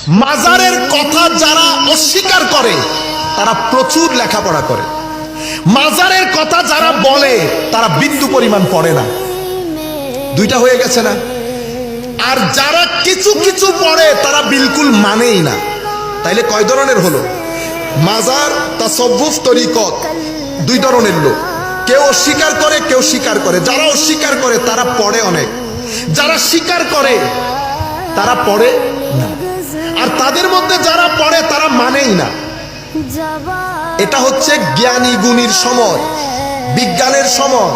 মাজারের কথা যারা অস্বীকার করে তারা প্রচুর লেখাপড়া করে, মাজারের কথা যারা বলে তারা বিন্দু পরিমাণ পড়ে না। দুইটা হয়ে গেছে না? আর যারা কিছু কিছু পড়ে তারা বিলকুল মানেই না। তাইলে কয় ধরনের হলো? মাজার, তাসাউফ, তরিকত, দুই ধরনের লোক। কেউ অস্বীকার করে, কেউ স্বীকার করে। যারা অস্বীকার করে তারা পড়ে অনেক, যারা স্বীকার করে তারা পড়ে না। আর তাদের মধ্যে যারা পড়ে তারা মানেই না। এটা হচ্ছে জ্ঞানী গুণীর সময়, বিজ্ঞানের সময়।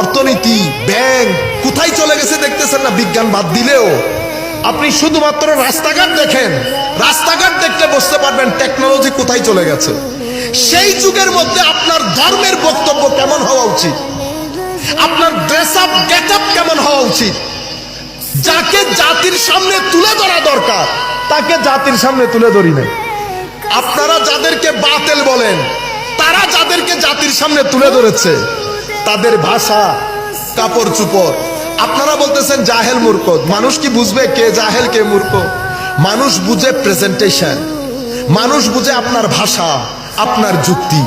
অর্থনীতি, ব্যাংক কোথায় চলে গেছে দেখতেছেন না? বিজ্ঞান বাদ দিলেও আপনি শুধুমাত্র রাস্তাঘাট দেখেন, রাস্তাঘাট দেখতে বুঝতে পারবেন টেকনোলজি কোথায় চলে গেছে। সেই যুগের মধ্যে আপনার ধর্মের বক্তব্য কেমন হওয়া উচিত, আপনার ড্রেস আপ গেট আপ কেমন হওয়া উচিত, যাকে জাতির সামনে তুলে ধরা দরকার তাকে জাতির সামনে তুলে ধরি নাই। আপনারা যাদেরকে বাতেল বলেন তারা যাদেরকে জাতির সামনে তুলে ধরেছে, তাদের ভাষা, কাপড় চুপড়। আপনারা বলতেছেন জাহেল মূর্খ। মানুষ কি বুঝবে কে জাহেল কে মূর্খ? মানুষ বুঝে প্রেজেন্টেশন, মানুষ বুঝে আপনার ভাষা, আপনার যুক্তি।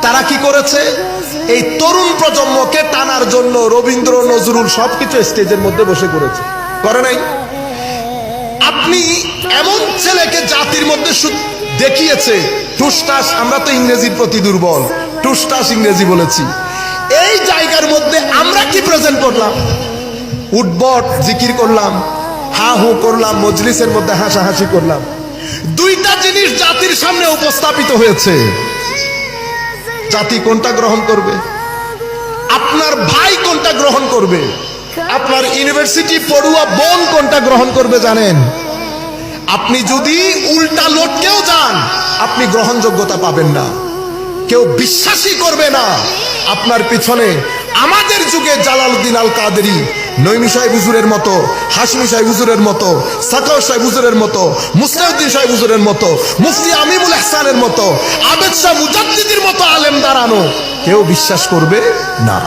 তারা কি করেছে? এই তরুণ প্রজন্মকে টানার জন্য রবীন্দ্র, নজরুল সবকিছু স্টেজের মধ্যে বসে করেছে, করে নাই? আপনি এমন ছেলেকে জাতির মধ্যে দেখিয়েছে টুসটাস। আমরা তো ইংরেজির প্রতি দুর্বল, টুসটাস ইংরেজি বলেছি। এই জায়গার মধ্যে আমরা কি প্রেজেন্ট করলাম? উঠবট জিকির করলাম, হা হু করলাম, মজলিসের মধ্যে হাসাহাসি করলাম। দুইটা জিনিস জাতির সামনে উপস্থাপিত হয়েছে। জাতি কোনটা গ্রহণ করবে? আপনার ভাই কোনটা গ্রহণ করবে? আপনার ইউনিভার্সিটি পড়ুয়া বোন কোনটা গ্রহণ করবে জানেন? আপনি যদি উল্টা লটকেও যান আপনি গ্রহণযোগ্যতা পাবেন না, কেউ বিশ্বাসই করবে না আপনার পিছনে। আমাদের যুগে জালালউদ্দিন আল কাদেরী, নঈমী সাহেব হুজুরের মতো, হাশমি সাহেব হুজুরের মতো, সাকাও সাহেব হুজুরের মতো, মুস্তাউদ্দিন সাহেব হুজুরের মতো, মুফতি আমিমুল ইহসানের মতো, আবেদ শাহ মুজাদ্দিদির মতো আলেম দাঁড়ানো, কেউ বিশ্বাস করবে না।